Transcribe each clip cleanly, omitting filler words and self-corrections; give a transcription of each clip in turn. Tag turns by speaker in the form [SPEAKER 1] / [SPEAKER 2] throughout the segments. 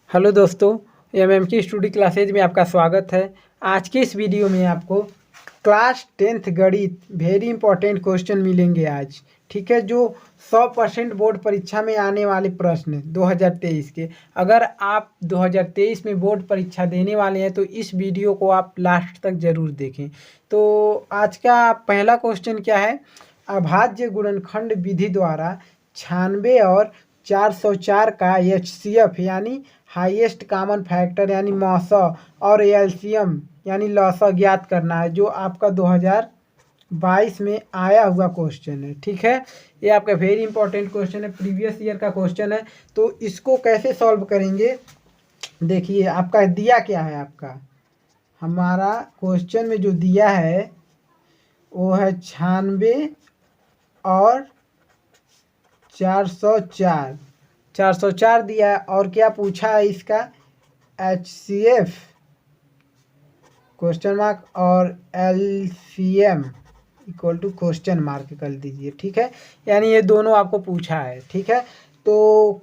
[SPEAKER 1] Hello दोस्तों, MMK study classes में आपका स्वागत है। आज के इस वीडियो में आपको क्लास 10th गणित वेरी इंपॉर्टेंट क्वेश्चन मिलेंगे आज, ठीक है। जो 100% बोर्ड परीक्षा में आने वाले प्रश्न 2023 के, अगर आप 2023 में बोर्ड परीक्षा देने वाले हैं तो इस वीडियो को आप लास्ट तक ज़रूर देखें। तो आज का पहला क्वेश्चन क्या है? अभाज्य गुणनखंड विधि द्वारा 96 और 404 का HCF यानी हाईएस्ट कॉमन फैक्टर यानी मौसा और एलसीएम यानी लौसा ज्ञात करना है, जो आपका 2022 में आया हुआ क्वेश्चन है, ठीक है। ये आपका वेरी इंपॉर्टेंट क्वेश्चन है, प्रीवियस ईयर का क्वेश्चन है। तो इसको कैसे सॉल्व करेंगे, देखिए आपका दिया क्या है। आपका हमारा क्वेश्चन में जो दिया है वो है 96 और 404 दिया है। और क्या पूछा है इसका? HCF क्वेश्चन मार्क और LCM equal to question mark कर दीजिए, ठीक है। यानी ये दोनों आपको पूछा है, ठीक है। तो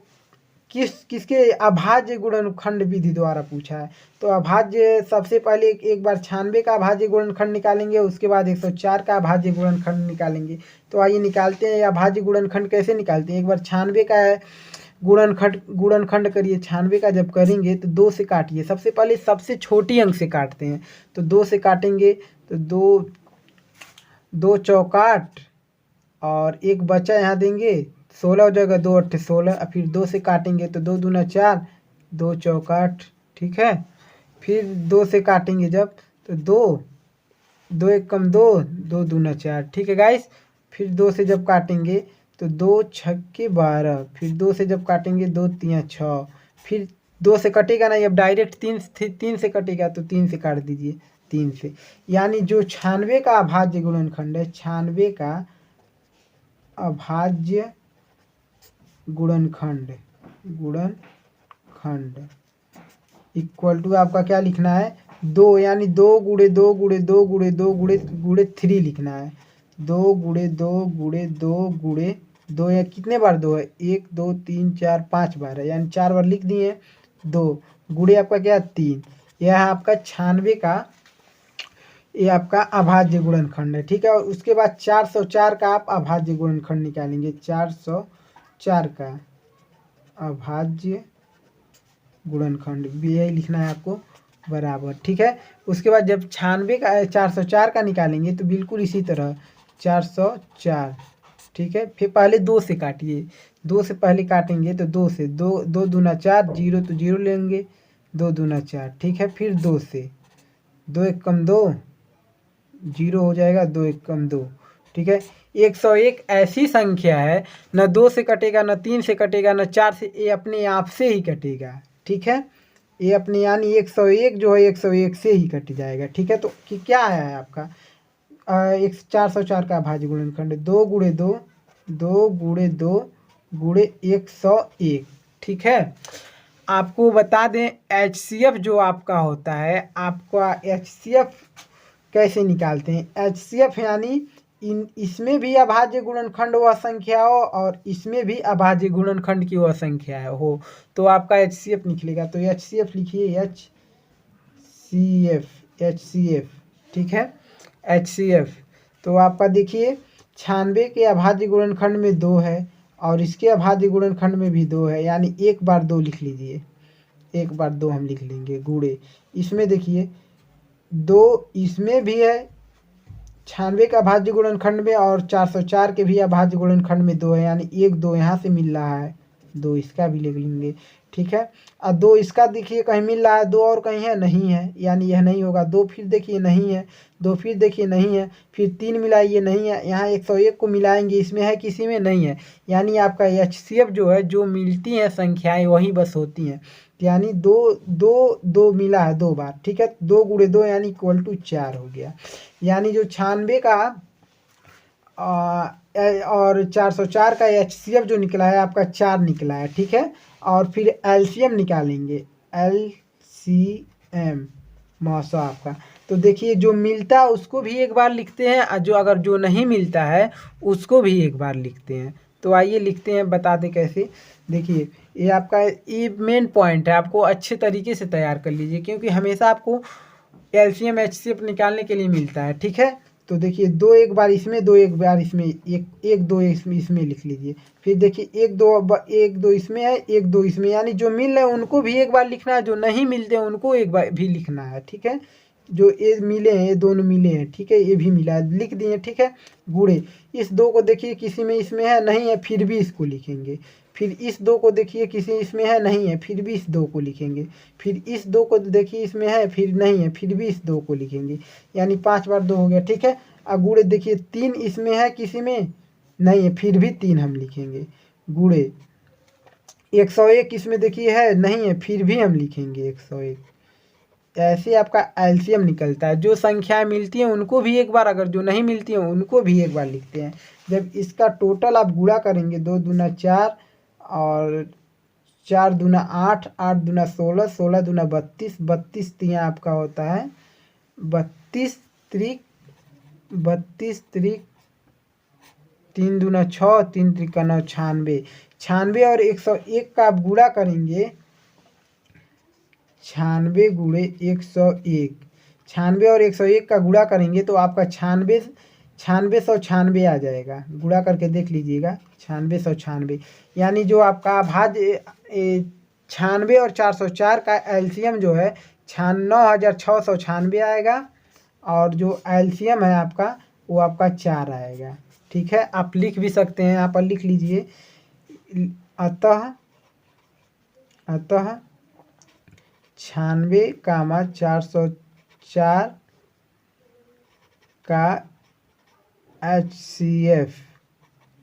[SPEAKER 1] किसके अभाज्य गुणनखंड विधि द्वारा पूछा है। तो अभाज्य सबसे पहले एक बार 96 का अभाज्य गुणनखंड निकालेंगे, उसके बाद 104 का अभाज्य गुणनखंड निकालेंगे। तो आइए निकालते हैं। अभाज्य गुणनखंड कैसे निकालते हैं? एक बार 96 का गुणनखंड करिए। 96 का जब करेंगे तो 2 से काटिए। सबसे पहले सबसे छोटी अंक से काटते हैं, तो 2 से काटेंगे तो 2 चौकाट और एक बचा यहाँ देंगे, 16 हो जाएगा, 2 8 16। फिर 2 से काटेंगे तो 2 दूना 4, 2 चौकाट, ठीक है। फिर 2 से काटेंगे जब तो 2 एक कम 2, 2 दूना 4, ठीक है गाइस। फिर 2 से जब काटेंगे तो 2 छक्के 12। फिर 2 से जब काटेंगे 2 तिया 6। फिर 2 से कटेगा नहीं, अब डायरेक्ट 3 से कटेगा, तो 3 से काट दीजिए, 3 से। यानी जो 96 का अभाज्य गुणनखंड है, 96 का अभाज्य गुणनखंड इक्वल टू आपका क्या लिखना है? 2, यानी 2 गुणे 2 गुणे 2 गुणे 2 गुणे 3 लिखना है। 2 गुणे 2 गुणे 2 गुणे 2, या कितने बार 2 है? 1 2 3 4 5 बार है, यानी 4 बार लिख दिए। 2 गुणे आपका क्या? 3। यह है आपका 96 का, ये आपका अभाज्य गुणनखंड है, ठीक है। और उसके बाद 404 का आप अभाज्य गुणनखंड निकालेंगे। 404 का अभाज्य गुणनखंड भी यही लिखना है आपको, बराबर, ठीक है। उसके बाद जब 96 का 404 का निकालेंगे तो बिल्कुल इसी तरह 404, ठीक है। फिर पहले 2 से काटिए। 2 से पहले काटेंगे तो 2 से 2 दूना 4, 0 तो 0 लेंगे, 2 दूना 4, ठीक है। फिर 2 से 2 एक कम 2, 0 हो जाएगा, 2 एक कम 2, ठीक है। 101 ऐसी संख्या है, न 2 से कटेगा, न 3 से कटेगा, न 4 से, ये अपने आप से ही कटेगा, ठीक है। ये अपने यानी 101 जो है 101 से ही कट जाएगा, ठीक है। तो क्या है आपका 404 का अभाज्य गुणनखंड? 2 गुणे 2 2 गुणे 2 गुणे 101, ठीक है। आपको बता दें HCF जो आपका होता है, आपका HCF कैसे निकालते हैं? HCF यानी इसमें भी अभाज्य गुणनखंड वह संख्या हो और इसमें भी अभाज्य गुणनखंड की वह संख्या हो, तो आपका HCF निकलेगा। तो HCF लिखिए, HCF, ठीक है। HCF तो आपका देखिए 96 के अभाज्य गुणनखंड में 2 है और इसके अभाज्य गुणनखंड में भी 2 है, यानी एक बार 2 लिख लीजिए, एक बार 2 हम लिख लेंगे गुणे। इसमें देखिए 2 इसमें भी है 96 का अभाज्य गुणनखंड में, और 404 के भी अभाज्य गुणनखंड में 2 है, यानी 1 2 यहाँ से मिल रहा है, 2 इसका भी ले लेंगे, ठीक है। और 2 इसका देखिए कहीं मिल रहा है, 2 और कहीं है, नहीं है, यानी यह नहीं होगा। 2 फिर देखिए नहीं है, 2 फिर देखिए नहीं है, फिर 3 मिलाइए, नहीं है। यहाँ 101 को मिलाएंगे, इसमें है, किसी में नहीं है। यानी आपका HCF जो है, जो मिलती हैं संख्याएं वही बस होती हैं, यानी 2 मिला है 2 बार, ठीक है। 2 गुणे 2 यानी इक्वल टू 4 हो गया। यानी जो 96 का और 404 का HCF जो निकला है आपका 4 निकला है, ठीक है। और फिर LCM निकालेंगे, LCM मौसा आपका। तो देखिए जो मिलता है उसको भी एक बार लिखते हैं, और जो अगर जो नहीं मिलता है उसको भी एक बार लिखते हैं। तो आइए लिखते हैं, बता दें कैसे। देखिए ये आपका ये मेन पॉइंट है, आपको अच्छे तरीके से तैयार कर लीजिए, क्योंकि हमेशा आपको एलसीएम एचसीएफ निकालने के लिए मिलता है, ठीक है। तो देखिए दो एक बार इसमें, दो एक बार इसमें, एक दो इसमें लिख लीजिए। फिर देखिए एक दो इसमें है, एक दो इसमें, यानी जो मिल रहे हैं उनको भी एक बार लिखना है, जो नहीं मिलते हैं उनको एक बार भी लिखना है, ठीक है। जो ये मिले हैं, ये दोनों मिले हैं, ठीक है, ये भी मिला है, लिख दिए, ठीक है। गुणे इस दो को देखिए किसी में इसमें है नहीं है, फिर भी इसको लिखेंगे। फिर इस दो को देखिए किसी इसमें है नहीं है, फिर भी इस दो को लिखेंगे। फिर इस दो को देखिए इसमें है, फिर नहीं है, फिर भी इस दो को लिखेंगे, यानी 5 बार 2 हो गया, ठीक है। अब गुणे देखिए 3 इसमें है, किसी में नहीं है, फिर भी 3 हम लिखेंगे। गुणे 101 इसमें देखिए है नहीं है, फिर भी हम लिखेंगे 101। ऐसे आपका एलसीएम निकलता है। जो संख्याएं मिलती हैं उनको भी एक बार, अगर जो नहीं मिलती हैं उनको भी एक बार लिखते हैं। जब इसका टोटल आप गुणा करेंगे, 2 दूना 4 और 4 दूना 8, 8 दूना 16, 16 दूना 32, 32 तिया आपका होता है 32 त्रिक 3 दूना 6, 3 त्रिका 9, 96। 96 और 101 का आप गुणा करेंगे, 96 गुणे 101, 96 और 101 का गुणा करेंगे तो आपका 96 आ जाएगा। गुणा करके देख लीजिएगा, 96 यानी जो आपका भाज्य 96 और 404 का एलसीएम जो है 96,696 आएगा, और जो एलसीएम है आपका वो आपका 4 आएगा, ठीक है। आप लिख भी सकते हैं, यहाँ पर लिख लीजिए। अतः 96,404 का HCF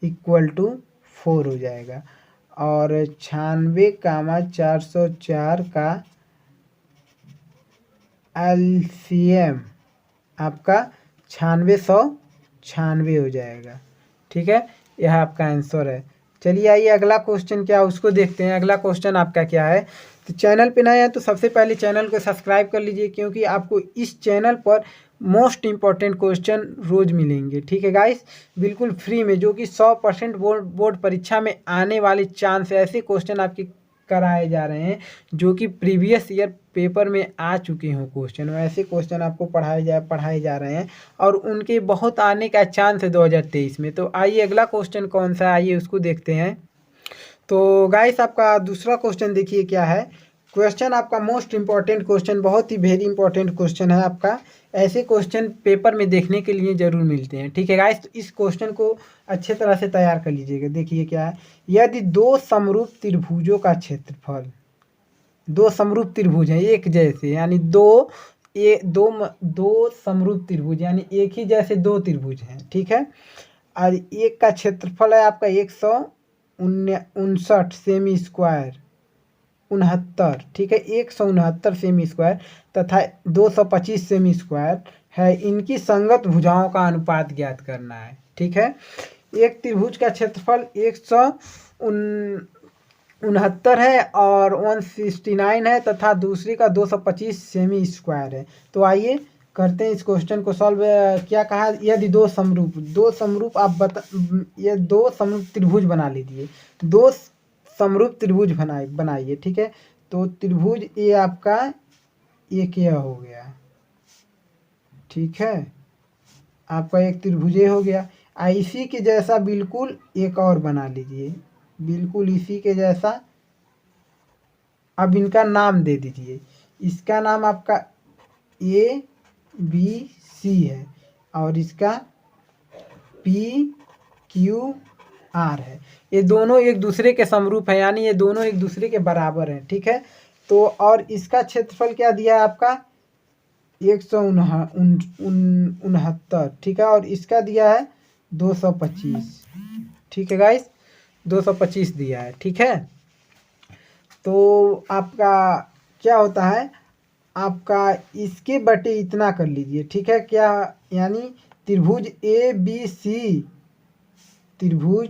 [SPEAKER 1] इक्वल टू 4 हो जाएगा, और 96,404 का LCM आपका 9696 हो जाएगा, ठीक है। यह आपका आंसर है। चलिए आइए अगला क्वेश्चन क्या है उसको देखते हैं। अगला क्वेश्चन आपका क्या है, तो चैनल पे नए हैं तो सबसे पहले चैनल को सब्सक्राइब कर लीजिए, क्योंकि आपको इस चैनल पर मोस्ट इम्पॉर्टेंट क्वेश्चन रोज़ मिलेंगे, ठीक है गाइस, बिल्कुल फ्री में, जो कि 100% बोर्ड परीक्षा में आने वाले चांस ऐसे क्वेश्चन आपके कराए जा रहे हैं जो कि प्रीवियस ईयर पेपर में आ चुके हों क्वेश्चन, वैसे क्वेश्चन आपको पढ़ाए जा रहे हैं, और उनके बहुत आने का चांस है 2023 में। तो आइए अगला क्वेश्चन कौन सा है, आइए उसको देखते हैं। तो गाइस आपका दूसरा क्वेश्चन देखिए क्या है। क्वेश्चन आपका मोस्ट इम्पॉर्टेंट क्वेश्चन, बहुत ही वेरी इंपॉर्टेंट क्वेश्चन है आपका। ऐसे क्वेश्चन पेपर में देखने के लिए ज़रूर मिलते हैं, ठीक है गाइस। तो इस क्वेश्चन को अच्छे तरह से तैयार कर लीजिएगा। देखिए क्या है, यदि दो समरूप त्रिभुजों का क्षेत्रफल, दो समरूप त्रिभुज हैं एक जैसे, यानी दो समरूप त्रिभुज, यानी एक ही जैसे दो त्रिभुज हैं, ठीक है। और एक का क्षेत्रफल है आपका 159 सेमी स्क्वायर 69, ठीक है, 169 सेमी स्क्वायर तथा 225 सेमी स्क्वायर है। इनकी संगत भुजाओं का अनुपात ज्ञात करना है, ठीक है। एक त्रिभुज का क्षेत्रफल 169 है और 169 है, तथा दूसरी का 225 सेमी स्क्वायर है। तो आइए करते हैं इस क्वेश्चन को सॉल्व। क्या कहा, यदि दो समरूप आप ये दो समरूप त्रिभुज बना लीजिए, दो समरूप त्रिभुज बनाइए, ठीक है। तो त्रिभुज ये आपका एक यह हो गया, ठीक है, आपका एक त्रिभुज हो गया। इसी के जैसा बिल्कुल एक और बना लीजिए, बिल्कुल इसी के जैसा। अब इनका नाम दे दीजिए, इसका नाम आपका ABC है और इसका PQR है। ये दोनों एक दूसरे के समरूप है, यानी ये दोनों एक दूसरे के बराबर हैं, ठीक है। तो और इसका क्षेत्रफल क्या दिया है आपका 169, ठीक है, और इसका दिया है 225, ठीक है गाइस, 225 दिया है, ठीक है। तो आपका क्या होता है, आपका इसके बटे इतना कर लीजिए, ठीक है। क्या, यानी त्रिभुज ABC, त्रिभुज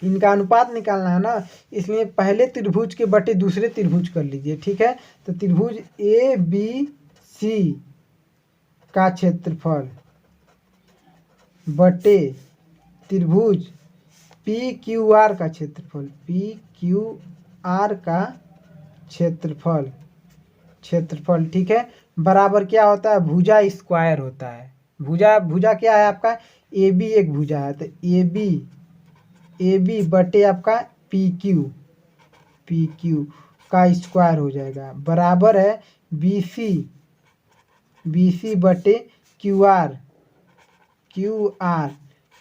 [SPEAKER 1] इनका अनुपात निकालना है ना, इसलिए पहले त्रिभुज के बटे दूसरे त्रिभुज कर लीजिए, ठीक है। तो त्रिभुज ABC का क्षेत्रफल बटे त्रिभुज पी क्यू आर का क्षेत्रफल, पी क्यू आर का क्षेत्रफल ठीक है, बराबर क्या होता है, भुजा स्क्वायर होता है। भुजा क्या है आपका, ए बी एक भुजा है, तो ए बी बटे आपका पी क्यू का स्क्वायर हो जाएगा, बराबर है बी सी बटे क्यू आर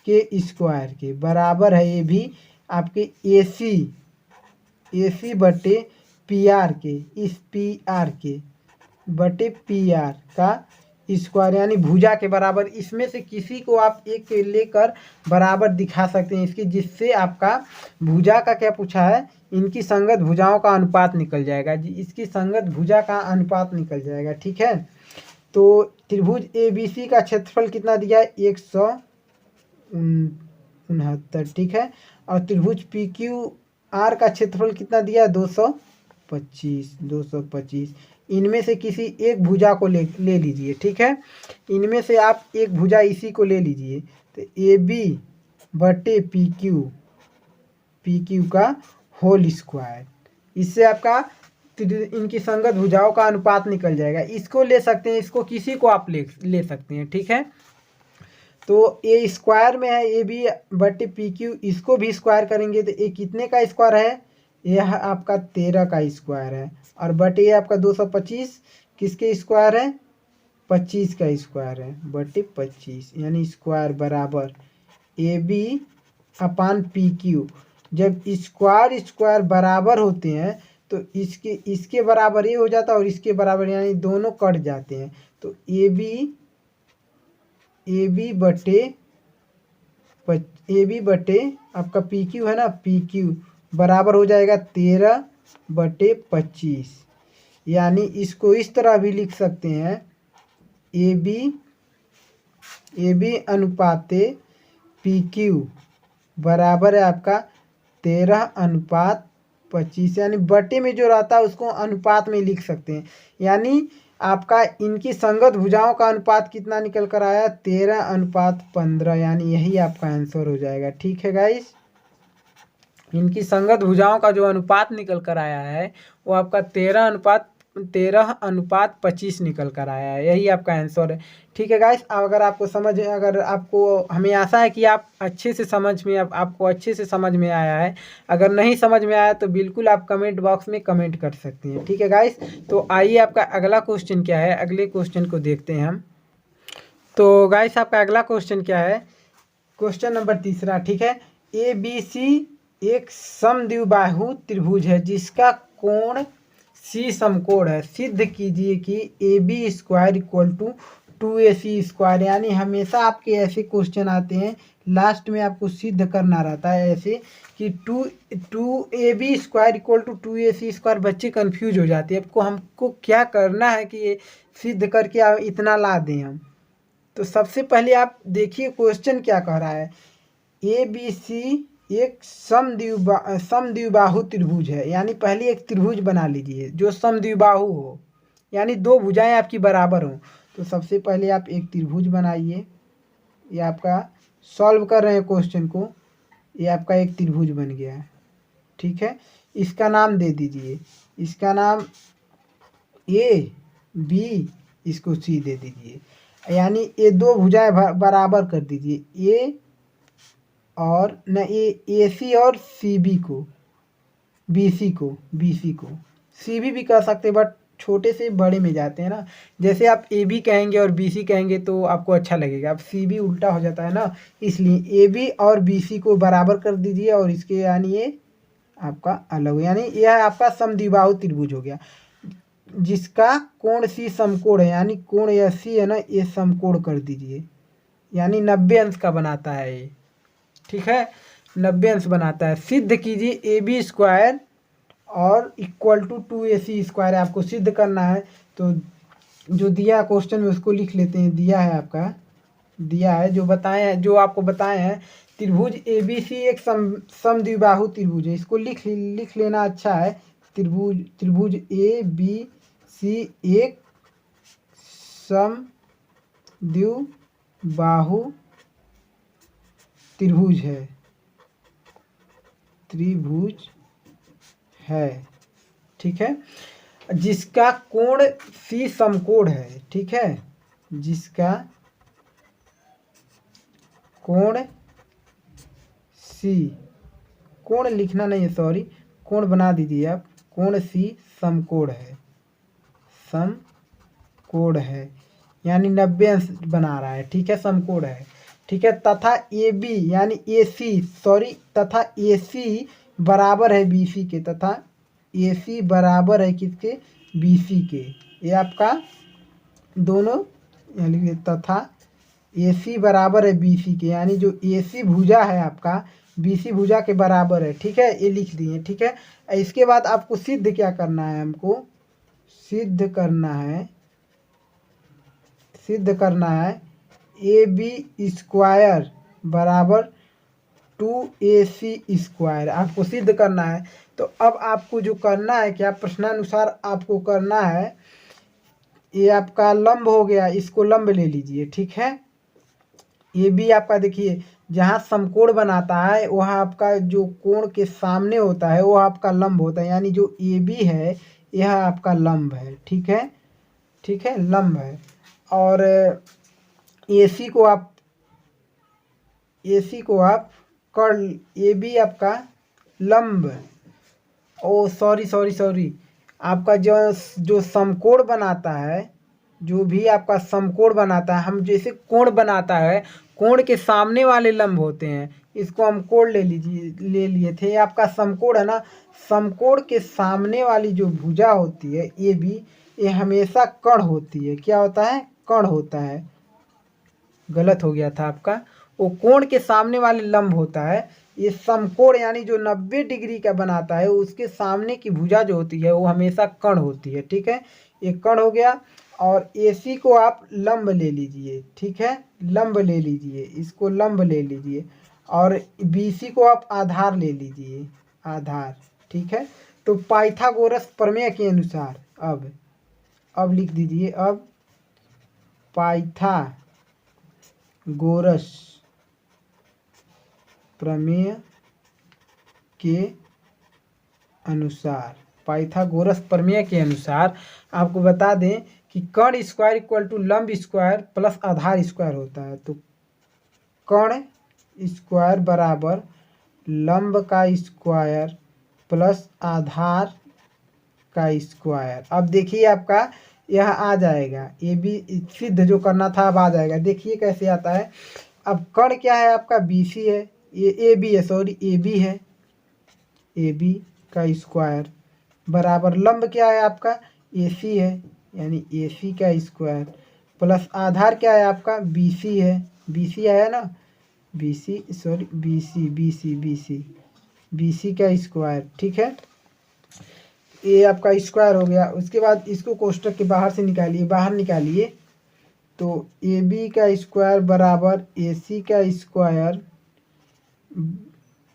[SPEAKER 1] के स्क्वायर के, बराबर है ये भी आपके ए सी बटे पी आर के, इस पी आर के बटे पी आर का स्क्वायर, यानी भुजा के बराबर। इसमें से किसी को आप एक लेकर बराबर दिखा सकते हैं इसकी, जिससे आपका भुजा का क्या पूछा है, इनकी संगत भुजाओं का अनुपात निकल जाएगा जी, इसकी संगत भुजा का अनुपात निकल जाएगा। ठीक है, तो त्रिभुज ए बी सी का क्षेत्रफल कितना दिया है, 169, ठीक है, और त्रिभुज पी क्यू आर का क्षेत्रफल कितना दिया है, 225। इनमें से किसी एक भुजा को ले लीजिए। ठीक है, इनमें से आप एक भुजा इसी को ले लीजिए, तो ए बी बटे पी क्यू का होल स्क्वायर, इससे आपका इनकी संगत भुजाओं का अनुपात निकल जाएगा। इसको ले सकते हैं, इसको किसी को आप ले सकते हैं। ठीक है, तो ए स्क्वायर में है ए बी बटे पी क्यू, इसको भी स्क्वायर करेंगे तो ये कितने का स्क्वायर है, यह आपका 13 का स्क्वायर है, और बटे ये आपका 225 किसके स्क्वायर है, 25 का स्क्वायर है, बटे 25, यानी स्क्वायर बराबर A B upon P Q. जब स्क्वायर बराबर होते हैं तो इसके बराबर ये हो जाता है और इसके बराबर, यानी दोनों कट जाते हैं, तो ए बी बटे आपका पी क्यू है ना, पी क्यू बराबर हो जाएगा 13 बटे 25, यानी इसको इस तरह भी लिख सकते हैं, ए बी अनुपाते पी क्यू बराबर है आपका 13:25, यानी बटे में जो रहता है उसको अनुपात में लिख सकते हैं, यानी आपका इनकी संगत भुजाओं का अनुपात कितना निकल कर आया, 13:15, यानी यही आपका आंसर हो जाएगा। ठीक है गाइस, इनकी संगत भुजाओं का जो अनुपात निकल कर आया है वो आपका 13:25 निकल कर आया है, यही आपका आंसर है। ठीक है गाइस, अगर आपको हमें आशा है कि आप अच्छे से आपको अच्छे से समझ में आया है। अगर नहीं समझ में आया तो बिल्कुल आप कमेंट बॉक्स में कमेंट कर सकते हैं। ठीक है गाइस, तो आइए आपका अगला क्वेश्चन क्या है, अगले क्वेश्चन को देखते हैं हम। तो गाइस आपका अगला क्वेश्चन क्या है, क्वेश्चन नंबर 3। ठीक है, ए बी सी एक समद्विबाहु त्रिभुज है जिसका कोण सी समकोण है, सिद्ध कीजिए कि A B square equal to 2AC², यानी हमेशा आपके ऐसे क्वेश्चन आते हैं लास्ट में आपको सिद्ध करना रहता है ऐसे कि 2AB² इक्वल टू 2AC², बच्चे कंफ्यूज हो जाते हैं, हमको क्या करना है कि ये सिद्ध करके इतना ला दें हम। तो सबसे पहले आप देखिए क्वेश्चन क्या कह रहा है, ए बी सी एक समद्विबाहु त्रिभुज है, यानी पहले एक त्रिभुज बना लीजिए जो समद्विबाहु हो, यानी दो भुजाएं आपकी बराबर हो। तो सबसे पहले आप एक त्रिभुज बनाइए, ये आपका सॉल्व कर रहे हैं क्वेश्चन को, ये आपका एक त्रिभुज बन गया है। ठीक है, इसका नाम दे दीजिए, इसका नाम ए बी, इसको सी दे दीजिए, यानी ये दो भुजाएं बराबर कर दीजिए, ए और न ए सी और सी बी को, बी सी को सी बी भी कर सकते, बट छोटे से बड़े में जाते हैं ना, जैसे आप ए बी कहेंगे और बी सी कहेंगे तो आपको अच्छा लगेगा, अब सी बी उल्टा हो जाता है ना, इसलिए ए बी और बी सी को बराबर कर दीजिए, और इसके यानी ये आपका अलग, यानी यह आपका समद्विबाहु त्रिभुज हो गया जिसका कोण सी समकोण है, यानी कोण यह सी है ना, ये समकोण कर दीजिए, यानी 90 अंश का बनाता है ये। ठीक है, 90 अंश बनाता है। सिद्ध कीजिए ए बी स्क्वायर और इक्वल टू 2AC² आपको सिद्ध करना है, तो जो दिया क्वेश्चन में उसको लिख लेते हैं, दिया है जो आपको बताए हैं, त्रिभुज ए बी सी एक समद्विबाहु त्रिभुज है, इसको लिख लेना अच्छा है, त्रिभुज ए बी सी एक समद्विबाहु त्रिभुज है, त्रिभुज है, ठीक है, जिसका कोण सी समकोण है, ठीक है, जिसका कोण सी, कोण लिखना नहीं है, सॉरी, कोण बना दीजिए आप, कोण सी समकोण है, समकोण है यानी 90 अंश बना रहा है, ठीक है, समकोण है, ठीक है, तथा ए बी यानी ए सी, सॉरी, तथा ए सी बराबर है बी सी के, तथा ए सी बराबर है किसके, बी सी के, ये आपका दोनों यानी तथा ए सी बराबर है बी सी के, यानी जो ए सी भुजा है आपका बी सी भुजा के बराबर है, ठीक है, ये लिख दिए, ठीक है। इसके बाद आपको सिद्ध क्या करना है, हमको सिद्ध करना है, सिद्ध करना है ए बी स्क्वायर बराबर 2AC स्क्वायर, आपको सिद्ध करना है। तो अब आपको जो करना है क्या, प्रश्नानुसार आपको करना है, ये आपका लंब हो गया, इसको लंब ले लीजिए, ठीक है, ये भी आपका देखिए जहाँ समकोण बनाता है वहाँ आपका जो कोण के सामने होता है वो आपका लंब होता है, यानी जो ए बी है यह आपका लंब है, ठीक है, ठीक है, लंब है। और AC को आप कर, ए बी आपका लंब, ओ सॉरी, आपका जो समकोण बनाता है, जो भी आपका समकोण बनाता है, हम जैसे कोण बनाता है, कोण के सामने वाले लंब होते हैं, इसको हम कोण ले लिए थे, ये आपका समकोण है ना, समकोण के सामने वाली जो भुजा होती है ए बी, ये हमेशा कर्ण होती है, क्या होता है, कर्ण होता है, गलत हो गया था आपका, वो कोण के सामने वाले लंब होता है, ये समकोण यानी जो 90 डिग्री का बनाता है उसके सामने की भुजा जो होती है वो हमेशा कर्ण होती है, ठीक है, ये कर्ण हो गया। और AC को आप लंब ले लीजिए, ठीक है, लंब ले लीजिए, इसको लंब ले लीजिए, और BC को आप आधार ले लीजिए, आधार, ठीक है। तो पाइथागोरस प्रमेय के अनुसार अब लिख दीजिए, अब पाइथागोरस प्रमेय के अनुसार, पाइथागोरस प्रमेय के अनुसार आपको बता दें कि कर्ण स्क्वायर इक्वल टू लंब स्क्वायर प्लस आधार स्क्वायर होता है, तो कर्ण स्क्वायर बराबर लंब का स्क्वायर प्लस आधार का स्क्वायर। अब देखिए आपका यह आ जाएगा, ये भी सिद्ध जो करना था अब आ जाएगा, देखिए कैसे आता है। अब कर्ण क्या है आपका BC है, ये AB है, सॉरी AB है, AB का स्क्वायर बराबर लंब क्या है आपका AC है, यानी AC का स्क्वायर प्लस आधार क्या है आपका BC है, BC आया ना, BC सॉरी BC का स्क्वायर, ठीक है, ये आपका स्क्वायर हो गया। उसके बाद इसको कोष्टक के बाहर से निकालिए, बाहर निकालिए, तो AB का स्क्वायर बराबर AC का स्क्वायर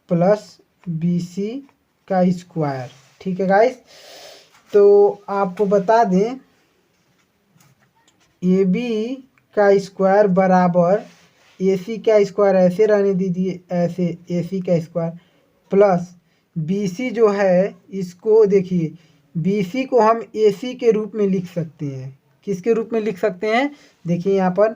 [SPEAKER 1] प्लस BC का स्क्वायर, ठीक है गाइस। तो आपको बता दें AB का स्क्वायर बराबर AC का स्क्वायर, ऐसे रहने दीजिए, ऐसे AC का स्क्वायर प्लस BC जो है, इसको देखिए BC को हम AC के रूप में लिख सकते हैं, किसके रूप में लिख सकते हैं, देखिए यहाँ पर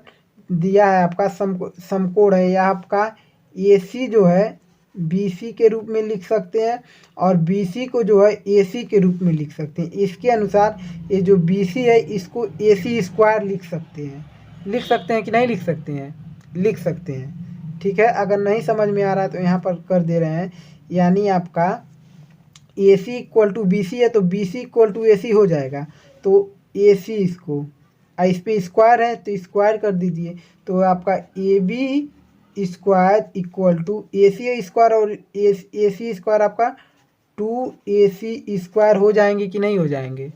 [SPEAKER 1] दिया है आपका समकोण है, यह आपका AC जो है BC के रूप में लिख सकते हैं, और BC को जो है AC के रूप में लिख सकते हैं। इसके अनुसार ये जो BC है इसको AC स्क्वायर लिख सकते हैं कि नहीं लिख सकते हैं, लिख सकते हैं, ठीक है। अगर नहीं समझ में आ रहा है तो यहाँ पर कर दे रहे हैं, यानी आपका AC इक्वल टू BC है तो BC इक्वल टू AC हो जाएगा, तो AC इसको इस पे स्क्वायर है तो स्क्वायर कर दीजिए, तो आपका AB square equal to AC square और AC स्क्वायर आपका 2AC स्क्वायर हो जाएंगे कि नहीं हो जाएंगे,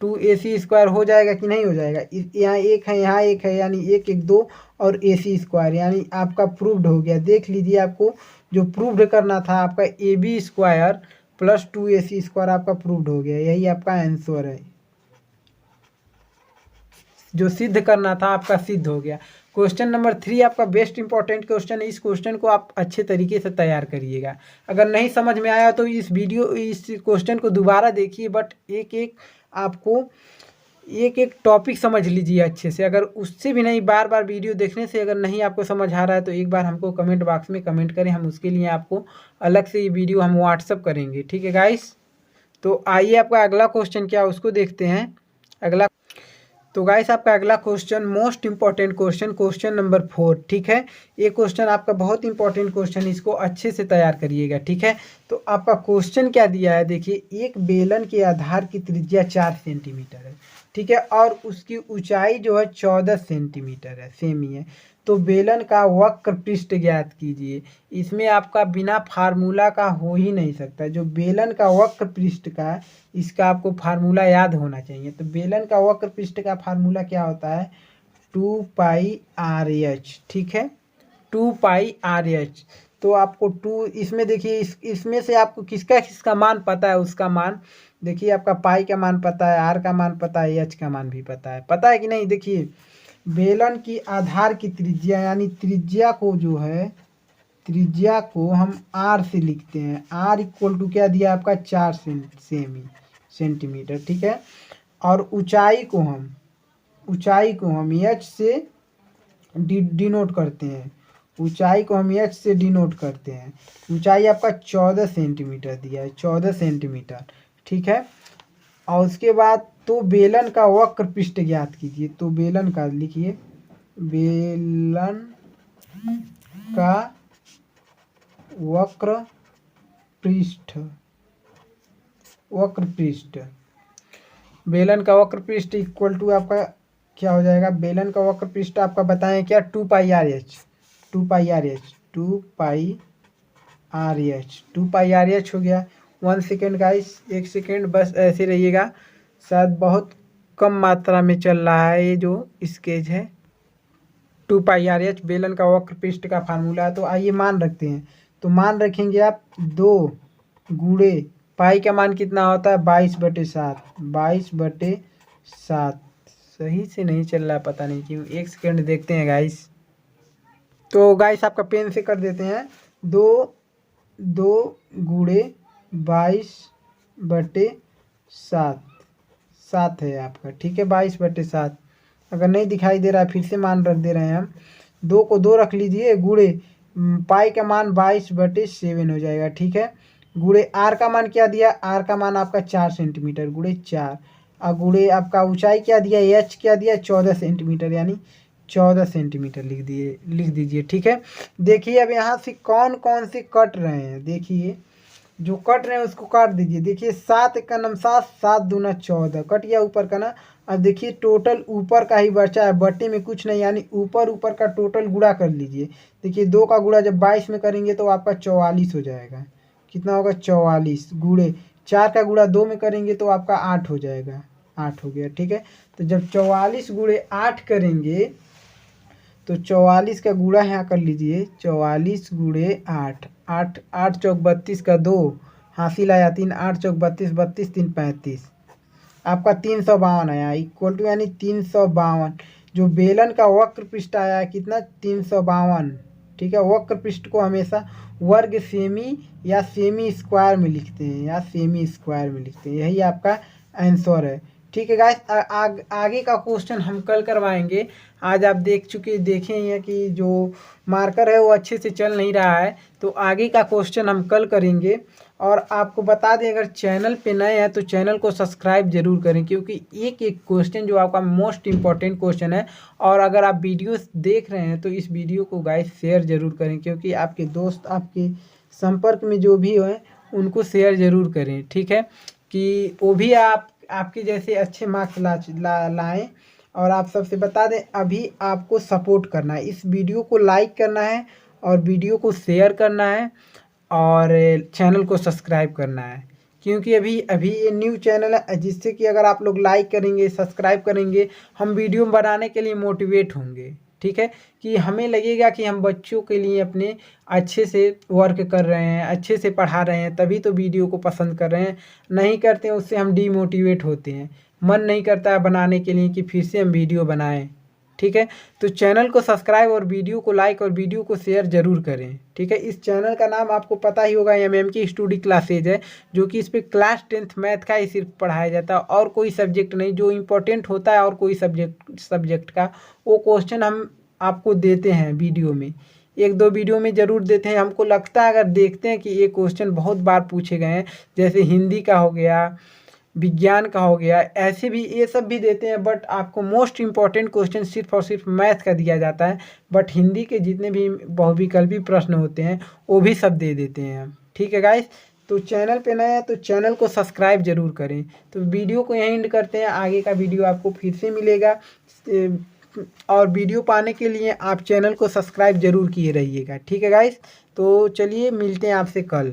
[SPEAKER 1] 2AC स्क्वायर हो जाएगा कि नहीं हो जाएगा। यहाँ एक है, यहाँ एक है, यानी 1 1 2 और AC स्क्वायर, यानी आपका प्रूव्ड हो गया। देख लीजिए, आपको जो प्रूव्ड करना था आपका AB square plus 2AC square आपका प्रूव्ड हो गया, यही आपका आंसर है। जो सिद्ध करना था आपका सिद्ध हो गया। क्वेश्चन नंबर 3 आपका बेस्ट इंपॉर्टेंट क्वेश्चन है। इस क्वेश्चन को आप अच्छे तरीके से तैयार करिएगा। अगर नहीं समझ में आया तो इस क्वेश्चन को दोबारा देखिए, बट आपको एक एक टॉपिक समझ लीजिए अच्छे से। अगर उससे भी नहीं, बार बार वीडियो देखने से अगर नहीं आपको समझ आ रहा है तो एक बार हमको कमेंट बॉक्स में कमेंट करें, हम उसके लिए आपको अलग से ये वीडियो हम व्हाट्सअप करेंगे। ठीक है गाइस, तो आइए आपका अगला क्वेश्चन क्या है उसको देखते हैं। अगला तो गाइस आपका अगला question most important question number 4। ठीक है, ये क्वेश्चन आपका बहुत इंपॉर्टेंट क्वेश्चन, इसको अच्छे से तैयार करिएगा। ठीक है, तो आपका क्वेश्चन क्या दिया है देखिए, एक बेलन के आधार की त्रिज्या 4 सेंटीमीटर है। ठीक है, और उसकी ऊंचाई जो है 14 सेंटीमीटर है, सेम ही है। तो बेलन का वक्र पृष्ठ ज्ञात कीजिए। इसमें आपका बिना फार्मूला का हो ही नहीं सकता। जो बेलन का वक्र पृष्ठ का, इसका आपको फार्मूला याद होना चाहिए। तो बेलन का वक्र पृष्ठ का फार्मूला क्या होता है, 2πr/h। ठीक है, 2πr/h। तो आपको इसमें देखिए, इसमें से आपको किसका किसका मान पता है, उसका मान देखिए। आपका पाई का मान पता है, आर का मान पता है, एच का मान भी पता है कि नहीं। देखिए, बेलन की आधार की त्रिज्या यानी त्रिज्या को जो है, त्रिज्या को हम आर से लिखते हैं। आर इक्वल टू क्या दिया आपका, 4 सेंटीमीटर। ठीक है, और ऊंचाई को हम एच से डिनोट करते हैं। ऊंचाई को हम एच से डिनोट करते हैं। ऊंचाई आपका 14 सेंटीमीटर दिया है, 14 सेंटीमीटर। ठीक है, और उसके बाद तो बेलन का वक्र पृष्ठ ज्ञात कीजिए। तो बेलन का लिखिए, बेलन का वक्र पृष्ठ बेलन का वक्र पृष्ठ इक्वल टू आपका क्या हो जाएगा, बेलन का वक्र पृष्ठ आपका बताएं क्या, 2πr/h। 2πr/h हो गया। 1 सेकेंड गाइस, 1 सेकेंड बस ऐसे रहिएगा। शायद बहुत कम मात्रा में चल रहा है ये जो स्केच है। 2πr/h बेलन का वक्र पृष्ठ का फार्मूला है। तो आइए मान रखते हैं। तो मान रखेंगे आप 2 गुणे पाई का मान कितना होता है, 22/7। 22/7 सही से नहीं चल रहा, पता नहीं क्यों। 1 सेकेंड देखते हैं गाइस। तो गाइस आपका पेन से कर देते हैं। 2 गुणे 22/7 7 है आपका। ठीक है, 22/7। अगर नहीं दिखाई दे रहा है फिर से मान रख दे रहे हैं हम। 2 को 2 रख लीजिए, गुणे पाई का मान 22/7 हो जाएगा। ठीक है, गुणे आर का मान क्या दिया, आर का मान आपका 4 सेंटीमीटर, गुणे 4। और गुणे आपका ऊंचाई क्या दिया, एच क्या दिया, 14 सेंटीमीटर, यानी 14 सेंटीमीटर लिख दीजिए। ठीक है, देखिए अब यहाँ से कौन कौन से कट रहे हैं। देखिए जो कट रहे हैं उसको काट दीजिए। देखिए 7 1 नम 7, 7 दूना 14 कट गया ऊपर का ना। अब देखिए टोटल ऊपर का ही बचा है, बटे में कुछ नहीं, यानी ऊपर का टोटल गुणा कर लीजिए। देखिए 2 का गुणा जब 22 में करेंगे तो आपका 44 हो जाएगा। कितना होगा, 44 गुणे 4 का गुणा 2 में करेंगे तो आपका 8 हो जाएगा। 8 हो गया। ठीक है, तो जब 44 गुणे 8 करेंगे तो 44 का गुणा यहाँ कर लीजिए। 44 गुणे 8, 8 चौक 32 का 2 हासिल आया 3, 8 चौक 32, 32 3 35, आपका 352 आया इक्वल टू, यानी 352। जो बेलन का वक्र पृष्ठ आया है कितना, 352। ठीक है, वक्र पृष्ठ को हमेशा वर्ग सेमी या सेमी स्क्वायर में लिखते हैं, यही आपका आंसर है। ठीक है गाइस, आगे का क्वेश्चन हम कल करवाएंगे। आज आप देखें हैं कि जो मार्कर है वो अच्छे से चल नहीं रहा है, तो आगे का क्वेश्चन हम कल करेंगे। और आपको बता दें, अगर चैनल पे नए हैं तो चैनल को सब्सक्राइब जरूर करें, क्योंकि एक एक क्वेश्चन जो आपका मोस्ट इम्पॉर्टेंट क्वेश्चन है। और अगर आप वीडियोस देख रहे हैं तो इस वीडियो को गाइस शेयर जरूर करें, क्योंकि आपके दोस्त आपके संपर्क में जो भी हैं उनको शेयर जरूर करें। ठीक है, कि वो भी आपके जैसे अच्छे मार्क्स लाएँ। और आप सबसे बता दें, अभी आपको सपोर्ट करना है, इस वीडियो को लाइक करना है और वीडियो को शेयर करना है और चैनल को सब्सक्राइब करना है, क्योंकि अभी ये न्यू चैनल है, जिससे कि अगर आप लोग लाइक करेंगे, सब्सक्राइब करेंगे, हम वीडियो बनाने के लिए मोटिवेट होंगे। ठीक है, कि हमें लगेगा कि हम बच्चों के लिए अपने अच्छे से वर्क कर रहे हैं, अच्छे से पढ़ा रहे हैं, तभी तो वीडियो को पसंद कर रहे हैं। नहीं करते हैं उससे हम डीमोटिवेट होते हैं, मन नहीं करता है बनाने के लिए कि फिर से हम वीडियो बनाएं। ठीक है। तो चैनल को सब्सक्राइब और वीडियो को लाइक और वीडियो को शेयर ज़रूर करें, ठीक है। इस चैनल का नाम आपको पता ही होगा, MMK स्टडी क्लासेज है, जो कि इस पर क्लास 10th मैथ का ही सिर्फ पढ़ाया जाता है और कोई सब्जेक्ट नहीं। जो इम्पोर्टेंट होता है और कोई सब्जेक्ट का वो क्वेश्चन हम आपको देते हैं वीडियो में, 1-2 वीडियो में ज़रूर देते हैं। हमको लगता है अगर देखते हैं कि ये क्वेश्चन बहुत बार पूछे गए हैं, जैसे हिंदी का हो गया, विज्ञान का हो गया, ऐसे भी ये सब भी देते हैं, बट आपको मोस्ट इम्पॉर्टेंट क्वेश्चन सिर्फ और सिर्फ मैथ का दिया जाता है। बट हिंदी के जितने भी बहुविकल्पी प्रश्न होते हैं वो भी सब दे देते हैं हम, ठीक है गाइस। तो चैनल पे नए हैं तो चैनल को सब्सक्राइब जरूर करें। तो वीडियो को यहीं एंड करते हैं, आगे का वीडियो आपको फिर से मिलेगा। और वीडियो पाने के लिए आप चैनल को सब्सक्राइब जरूर किए रहिएगा, ठीक है गाइस। तो चलिए मिलते हैं आपसे कल।